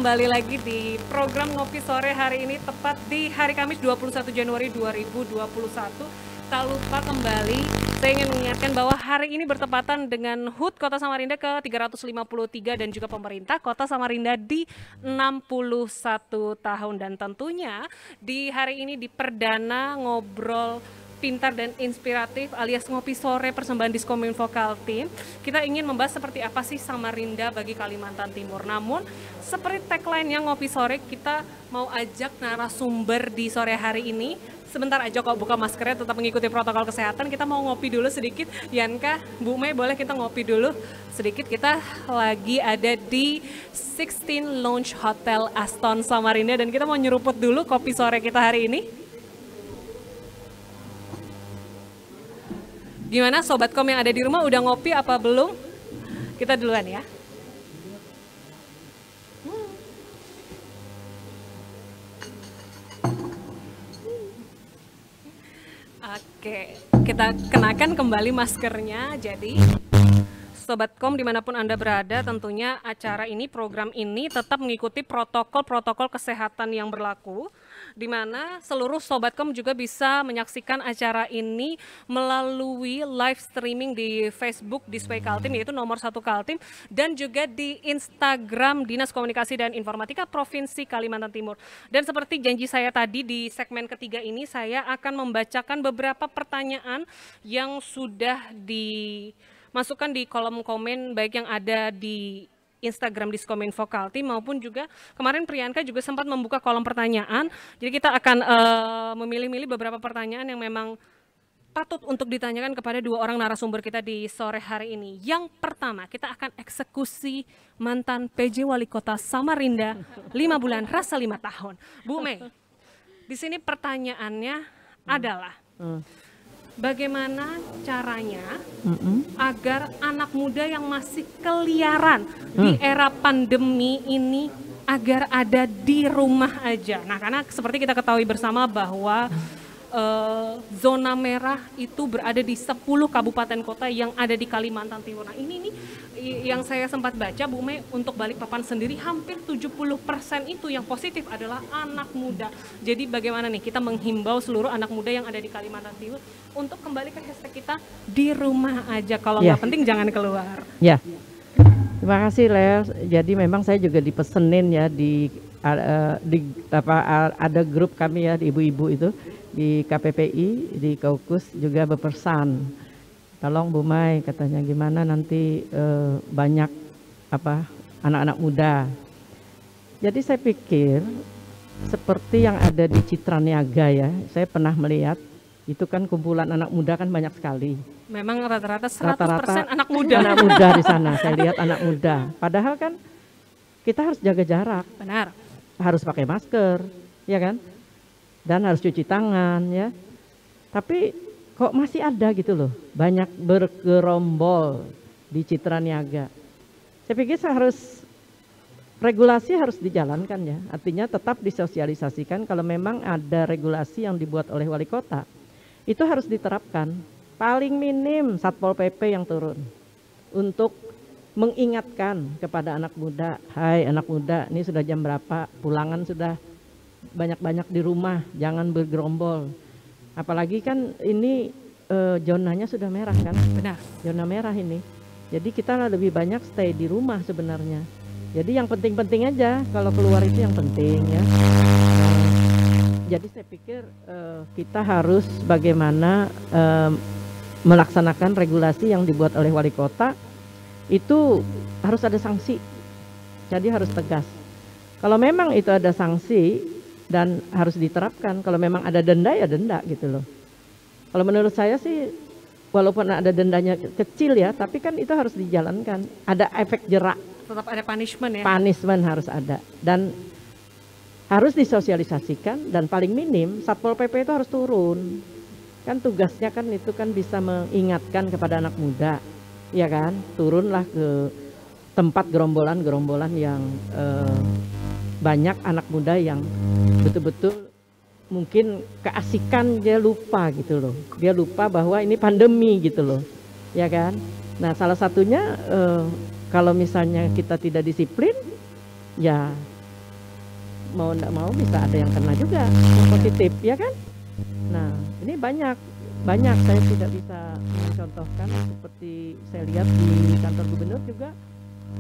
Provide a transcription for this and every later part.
kembali lagi di program Ngopi Sore hari ini tepat di hari Kamis 21 Januari 2021. Tak lupa kembali saya ingin mengingatkan bahwa hari ini bertepatan dengan HUT Kota Samarinda ke 353 dan juga pemerintah Kota Samarinda di 61 tahun, dan tentunya di hari ini di perdana ngobrol pintar dan inspiratif alias Ngopi Sore persembahan Diskominfo Kaltim, kita ingin membahas seperti apa sih Samarinda bagi Kalimantan Timur. Namun seperti tagline-nya Ngopi Sore, kita mau ajak narasumber di sore hari ini. Sebentar aja kok buka maskernya, tetap mengikuti protokol kesehatan. Kita mau ngopi dulu sedikit. Yanka, Bu Mei, boleh kita ngopi dulu sedikit. Kita lagi ada di 16 Lounge Hotel Aston Samarinda dan kita mau nyeruput dulu kopi sore kita hari ini. Gimana Sobatkom yang ada di rumah, udah ngopi apa belum? Kita duluan ya. Oke, kita kenakan kembali maskernya. Jadi Sobatkom dimanapun Anda berada, tentunya acara ini, program ini tetap mengikuti protokol-protokol kesehatan yang berlaku, di mana seluruh Sobatkom juga bisa menyaksikan acara ini melalui live streaming di Facebook Display Kaltim, yaitu nomor 1 Kaltim, dan juga di Instagram Dinas Komunikasi dan Informatika Provinsi Kalimantan Timur. Dan seperti janji saya tadi, di segmen ketiga ini saya akan membacakan beberapa pertanyaan yang sudah dimasukkan di kolom komen baik yang ada di Instagram Diskominfo Kaltim maupun juga kemarin Priyanka juga sempat membuka kolom pertanyaan. Jadi kita akan memilih-milih beberapa pertanyaan yang memang patut untuk ditanyakan kepada dua orang narasumber kita di sore hari ini. Yang pertama, kita akan eksekusi mantan PJ Wali Kota Samarinda 5 bulan rasa 5 tahun. Bu Mei, di sini pertanyaannya adalah bagaimana caranya agar anak muda yang masih keliaran di era pandemi ini agar ada di rumah aja. Nah, karena seperti kita ketahui bersama bahwa zona merah itu berada di 10 kabupaten kota yang ada di Kalimantan Timur. Nah, ini yang saya sempat baca, Bu Mei, untuk Balikpapan sendiri hampir 70% itu yang positif adalah anak muda. Jadi bagaimana nih kita menghimbau seluruh anak muda yang ada di Kalimantan Timur untuk kembali ke hashtag kita di rumah aja. Kalau nggak penting jangan keluar. Ya, terima kasih Lel. Jadi memang saya juga dipesenin ya ada grup kami ya, di ibu-ibu itu di KPPI, di Kaukus juga berpesan, tolong Bu Mai, katanya gimana nanti banyak anak-anak muda. Jadi saya pikir seperti yang ada di Citra Niaga ya, saya pernah melihat itu kan kumpulan anak muda kan banyak sekali. Memang rata-rata 100% anak muda. Anak muda di sana, saya lihat anak muda. Padahal kan kita harus jaga jarak. Benar. Harus pakai masker, ya kan? Dan harus cuci tangan ya. Tapi kok masih ada gitu loh, banyak bergerombol di Citra Niaga. Saya pikir regulasi harus dijalankan ya, artinya tetap disosialisasikan. Kalau memang ada regulasi yang dibuat oleh wali kota, itu harus diterapkan. Paling minim Satpol PP yang turun untuk mengingatkan kepada anak muda, hai anak muda, ini sudah jam berapa, pulangan sudah banyak-banyak di rumah, jangan bergerombol. Apalagi kan ini zonanya sudah merah kan? Benar. Zona merah ini. Jadi kita lebih banyak stay di rumah sebenarnya. Jadi yang penting-penting aja, kalau keluar itu yang penting ya. Jadi saya pikir kita harus bagaimana melaksanakan regulasi yang dibuat oleh wali kota, itu harus ada sanksi. Jadi harus tegas. Kalau memang itu ada sanksi dan harus diterapkan, kalau memang ada denda ya denda gitu loh. Kalau menurut saya sih walaupun ada dendanya kecil ya, tapi kan itu harus dijalankan. Ada efek jerak. Tetap ada punishment ya. Punishment harus ada dan harus disosialisasikan, dan paling minim Satpol PP itu harus turun. Kan tugasnya kan itu kan bisa mengingatkan kepada anak muda, ya kan? Turunlah ke tempat gerombolan-gerombolan yang banyak anak muda yang betul-betul mungkin keasikan, dia lupa gitu loh. Dia lupa bahwa ini pandemi gitu loh, ya kan? Nah, salah satunya kalau misalnya kita tidak disiplin, ya mau nggak mau bisa ada yang kena juga yang positif, ya kan? Nah, ini banyak saya tidak bisa mencontohkan, seperti saya lihat di kantor gubernur juga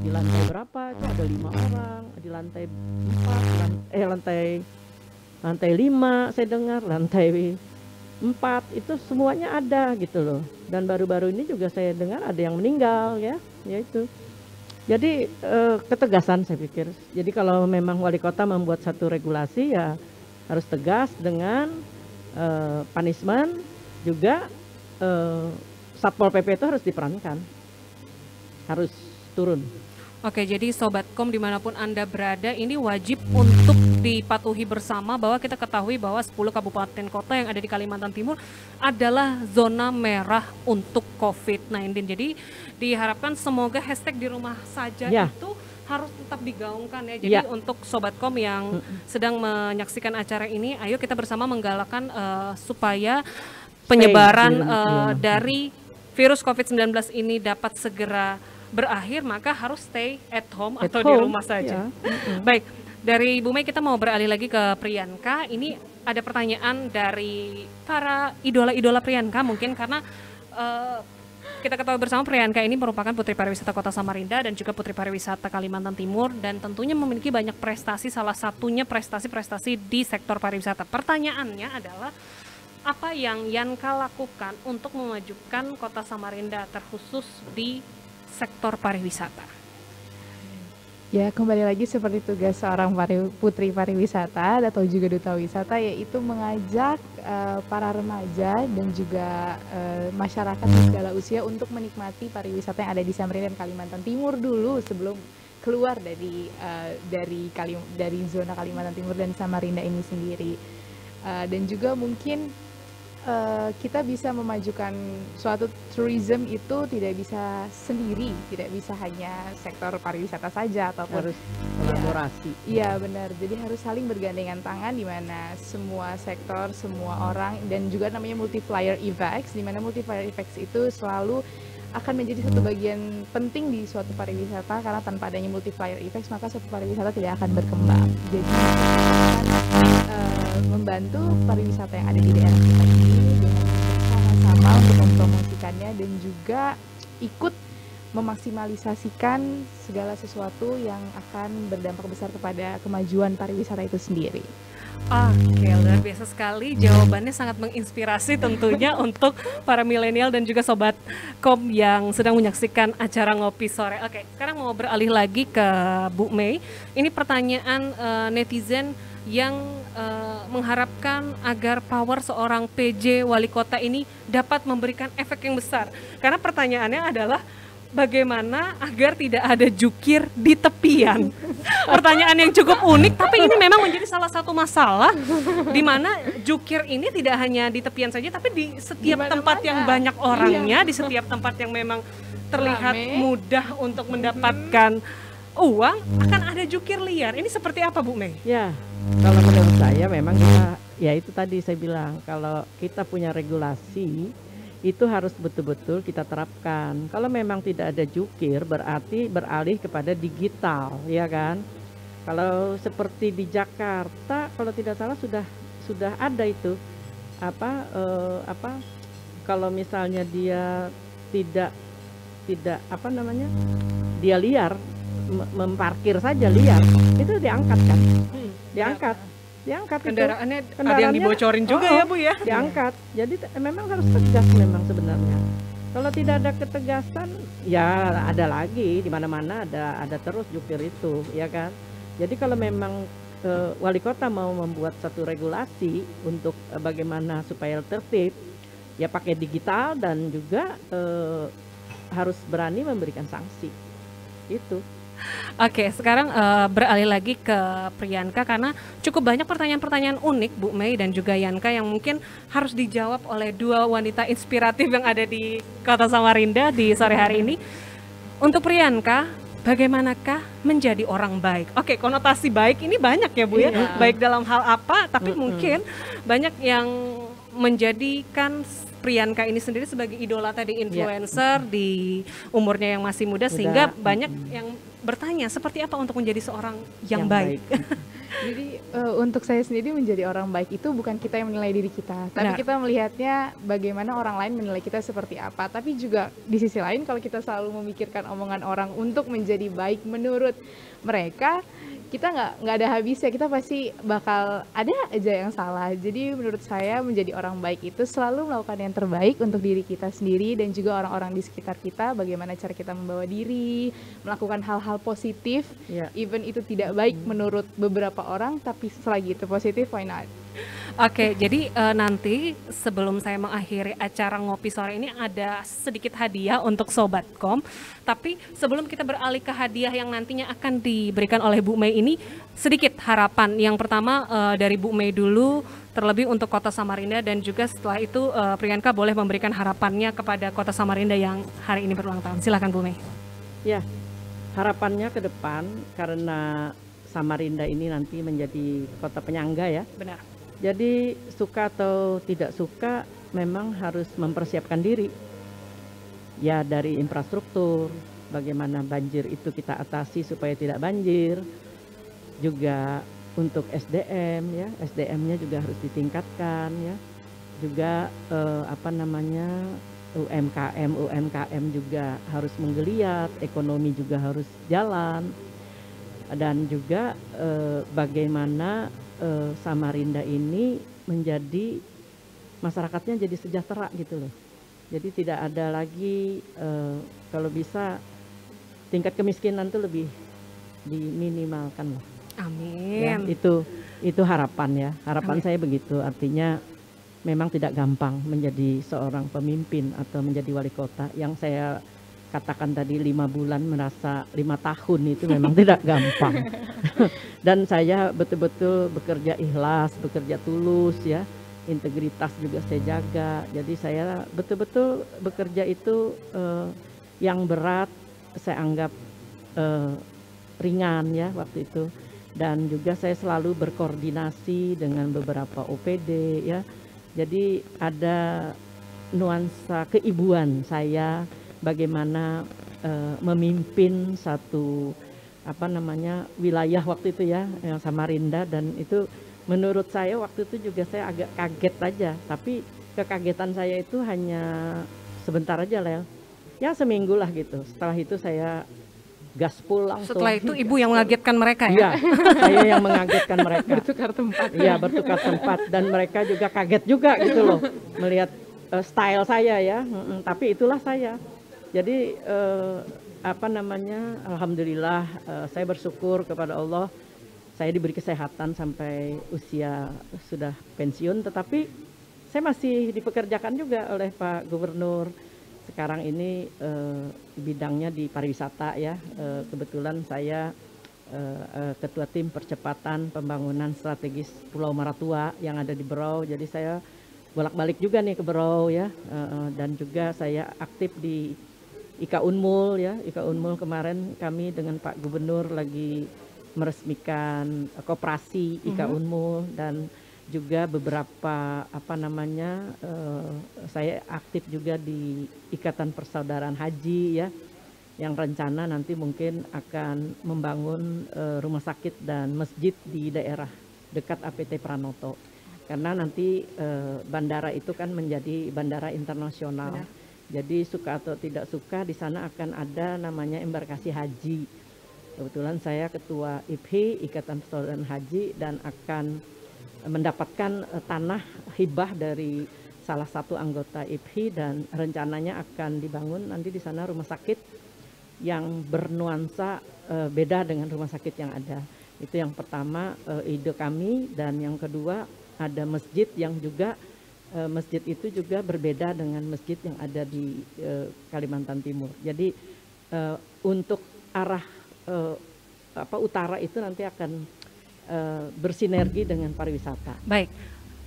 di lantai berapa itu ada 5 orang, di lantai 4, lantai 5 saya dengar, lantai 4 itu semuanya ada gitu loh. Dan baru-baru ini juga saya dengar ada yang meninggal ya itu. Jadi ketegasan saya pikir. Jadi kalau memang wali kota membuat satu regulasi ya harus tegas dengan punishment, juga Satpol PP itu harus diperankan, harus turun. Oke, jadi Sobat Kom dimanapun Anda berada, ini wajib untuk dipatuhi bersama bahwa kita ketahui bahwa 10 kabupaten kota yang ada di Kalimantan Timur adalah zona merah untuk COVID-19. Jadi diharapkan semoga hashtag di rumah saja itu harus tetap digaungkan ya. Jadi untuk Sobat Kom yang sedang menyaksikan acara ini, ayo kita bersama menggalakkan supaya penyebaran dari virus COVID-19 ini dapat segera berakhir, maka harus stay at home atau di rumah saja. Baik, dari Bu Mei kita mau beralih lagi ke Priyanka. Ini ada pertanyaan dari para idola-idola Priyanka mungkin karena kita ketahui bersama Priyanka ini merupakan Putri Pariwisata Kota Samarinda dan juga Putri Pariwisata Kalimantan Timur dan tentunya memiliki banyak prestasi, salah satunya prestasi-prestasi di sektor pariwisata. Pertanyaannya adalah apa yang Yanka lakukan untuk memajukan Kota Samarinda terkhusus di sektor pariwisata? Ya, kembali lagi seperti tugas seorang putri pariwisata atau juga duta wisata, yaitu mengajak para remaja dan juga masyarakat di segala usia untuk menikmati pariwisata yang ada di Samarinda dan Kalimantan Timur dulu sebelum keluar dari zona Kalimantan Timur dan Samarinda ini sendiri. Dan juga mungkin kita bisa memajukan suatu tourism itu tidak bisa sendiri, tidak bisa hanya sektor pariwisata saja ataupun harus kolaborasi. Iya benar, jadi harus saling bergandengan tangan di mana semua sektor, semua orang, dan juga namanya multiplier effects, di mana multiplier effects itu selalu akan menjadi satu bagian penting di suatu pariwisata, karena tanpa adanya multiplier effects maka suatu pariwisata tidak akan berkembang. Jadi membantu pariwisata yang ada di daerah kita ini dengan sama-sama untuk mempromosikannya dan juga ikut memaksimalisasikan segala sesuatu yang akan berdampak besar kepada kemajuan pariwisata itu sendiri. Oke, luar biasa sekali. Jawabannya sangat menginspirasi tentunya untuk para milenial dan juga Sobat Kom yang sedang menyaksikan acara Ngopi Sore. Oke, sekarang mau beralih lagi ke Bu Mei. Ini pertanyaan netizen yang mengharapkan agar power seorang PJ wali kota ini dapat memberikan efek yang besar. Karena pertanyaannya adalah bagaimana agar tidak ada jukir di tepian. Pertanyaan yang cukup unik, tapi ini memang menjadi salah satu masalah di mana jukir ini tidak hanya di tepian saja, tapi di setiap tempat yang banyak orangnya, di setiap tempat yang memang terlihat mudah untuk mendapatkan uang, akan ada jukir liar. Ini seperti apa, Bu Mei? Ya, kalau menurut saya memang kita, ya itu tadi saya bilang, kalau kita punya regulasi, itu harus betul-betul kita terapkan. Kalau memang tidak ada jukir, berarti beralih kepada digital, ya kan? Kalau seperti di Jakarta, kalau tidak salah sudah ada itu kalau misalnya dia tidak dia liar, memparkir saja liar, itu diangkat kan? Diangkat kendaraannya ada yang dibocorin juga ya Bu ya? Diangkat. Jadi memang harus tegas memang sebenarnya. Kalau tidak ada ketegasan, ya ada lagi di mana-mana ada terus jukir itu, ya kan? Jadi kalau memang wali kota mau membuat satu regulasi untuk bagaimana supaya tertib, ya pakai digital dan juga harus berani memberikan sanksi. Itu. Oke, sekarang beralih lagi ke Priyanka karena cukup banyak pertanyaan-pertanyaan unik Bu Mei dan juga Yanka yang mungkin harus dijawab oleh dua wanita inspiratif yang ada di Kota Samarinda di sore hari ini. Untuk Priyanka, bagaimanakah menjadi orang baik? Oke, konotasi baik ini banyak ya Bu ya, baik dalam hal apa, tapi mungkin banyak yang menjadikan Priyanka ini sendiri sebagai idola tadi, influencer di umurnya yang masih muda, sehingga banyak yang bertanya seperti apa untuk menjadi seorang yang baik. Jadi untuk saya sendiri menjadi orang baik itu bukan kita yang menilai diri kita, tapi Benar. kita melihatnya bagaimana orang lain menilai kita seperti apa. Tapi juga di sisi lain kalau kita selalu memikirkan omongan orang untuk menjadi baik menurut mereka, kita nggak ada habisnya, kita pasti bakal ada aja yang salah. Jadi menurut saya menjadi orang baik itu selalu melakukan yang terbaik untuk diri kita sendiri dan juga orang-orang di sekitar kita, bagaimana cara kita membawa diri, melakukan hal-hal positif, Ya. even itu tidak baik menurut beberapa orang, tapi selagi itu positif, why not? Oke, jadi nanti sebelum saya mengakhiri acara ngopi sore ini ada sedikit hadiah untuk Sobatkom. Tapi sebelum kita beralih ke hadiah yang nantinya akan diberikan oleh Bu Mei ini, sedikit harapan. Yang pertama dari Bu Mei dulu, terlebih untuk Kota Samarinda, dan juga setelah itu Priyanka boleh memberikan harapannya kepada Kota Samarinda yang hari ini berulang tahun. Silakan Bu Mei. Ya, harapannya ke depan karena Samarinda ini nanti menjadi kota penyangga ya. Benar. Jadi suka atau tidak suka memang harus mempersiapkan diri. Ya dari infrastruktur, bagaimana banjir itu kita atasi supaya tidak banjir. Juga untuk SDM ya, SDM-nya juga harus ditingkatkan ya. Juga UMKM juga harus menggeliat, ekonomi juga harus jalan. Dan juga bagaimana Samarinda ini menjadi masyarakatnya jadi sejahtera gitu loh. Jadi tidak ada lagi kalau bisa tingkat kemiskinan tuh lebih diminimalkan lah. Ya, Amin. itu harapan ya. Harapan Amin. saya begitu. Artinya memang tidak gampang menjadi seorang pemimpin atau menjadi wali kota. Yang saya katakan tadi 5 bulan merasa 5 tahun itu memang tidak gampang. Dan saya betul-betul bekerja ikhlas, bekerja tulus ya. Integritas juga saya jaga. Jadi saya betul-betul bekerja itu yang berat saya anggap ringan ya waktu itu. Dan juga saya selalu berkoordinasi dengan beberapa OPD ya. Jadi ada nuansa keibuan saya bagaimana memimpin satu wilayah waktu itu ya yang Samarinda, dan itu menurut saya waktu itu juga saya agak kaget aja, tapi kekagetan saya itu hanya sebentar aja lah ya seminggu lah gitu. Setelah itu saya gaspol langsung. Setelah itu Ibu yang mengagetkan mereka ya? Iya, saya yang mengagetkan mereka. Bertukar tempat. Iya, bertukar tempat, dan mereka juga kaget juga gitu loh melihat style saya ya. Tapi itulah saya. Jadi alhamdulillah saya bersyukur kepada Allah saya diberi kesehatan sampai usia sudah pensiun, tetapi saya masih dipekerjakan juga oleh Pak Gubernur. Sekarang ini bidangnya di pariwisata ya. Kebetulan saya ketua tim percepatan pembangunan strategis Pulau Maratua yang ada di Berau. Jadi saya bolak-balik juga nih ke Berau ya. Dan juga saya aktif di IKA Unmul ya. IKA Unmul kemarin kami dengan Pak Gubernur lagi meresmikan koperasi IKA Unmul, dan juga beberapa saya aktif juga di Ikatan Persaudaraan Haji ya, yang rencana nanti mungkin akan membangun rumah sakit dan masjid di daerah dekat APT Pranoto, karena nanti bandara itu kan menjadi bandara internasional. Benar. Jadi suka atau tidak suka di sana akan ada namanya embarkasi haji. Kebetulan saya ketua IPHI Ikatan Persaudaraan Haji dan akan mendapatkan tanah hibah dari salah satu anggota IPHI, dan rencananya akan dibangun nanti di sana rumah sakit yang bernuansa beda dengan rumah sakit yang ada. Itu yang pertama ide kami, dan yang kedua ada masjid yang juga masjid itu juga berbeda dengan masjid yang ada di Kalimantan Timur. Jadi untuk arah utara itu nanti akan bersinergi dengan pariwisata. Baik,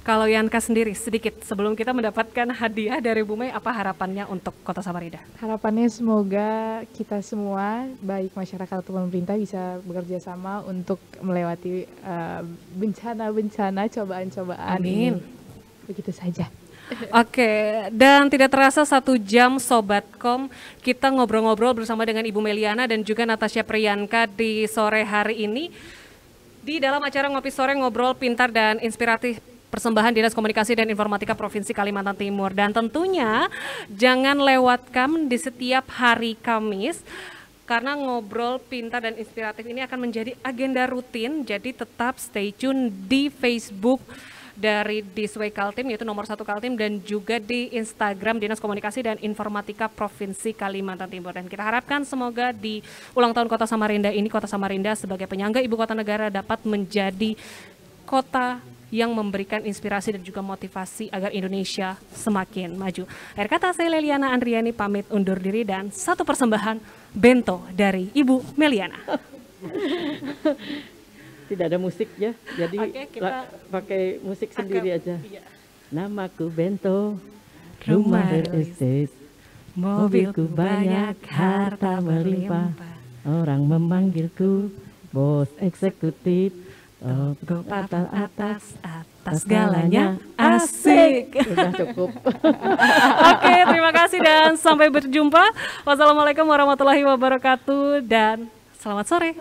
kalau Yanka sendiri sedikit sebelum kita mendapatkan hadiah dari Bu Mei, apa harapannya untuk Kota Samarinda? Harapannya semoga kita semua, baik masyarakat atau pemerintah, bisa bekerja sama untuk melewati bencana-bencana, cobaan-cobaan Amin. ini. Begitu saja. Oke, dan tidak terasa 1 jam Sobatkom kita ngobrol-ngobrol bersama dengan Ibu Meliana dan juga Natasha Priyanka di sore hari ini. Di dalam acara Ngopi Sore Ngobrol Pintar dan Inspiratif persembahan Dinas Komunikasi dan Informatika Provinsi Kalimantan Timur. Dan tentunya jangan lewatkan di setiap hari Kamis karena Ngobrol Pintar dan Inspiratif ini akan menjadi agenda rutin. Jadi tetap stay tune di Facebook dari Disway Kaltim, yaitu nomor 1 Kaltim, dan juga di Instagram Dinas Komunikasi dan Informatika Provinsi Kalimantan Timur. Dan kita harapkan semoga di ulang tahun Kota Samarinda ini, Kota Samarinda sebagai penyangga Ibu Kota Negara dapat menjadi kota yang memberikan inspirasi dan juga motivasi agar Indonesia semakin maju. Akhir kata, saya Leliana Andriani pamit undur diri dan satu persembahan bento dari Ibu Meliana. Tidak ada musik ya, jadi Oke, kita pakai musik sendiri aja. Iya. Namaku Bento, rumah estate, mobilku banyak, harta melimpah. Orang memanggilku bos eksekutif, top atas segalanya asik. Sudah cukup. Oke, terima kasih dan sampai berjumpa. Wassalamualaikum warahmatullahi wabarakatuh dan selamat sore.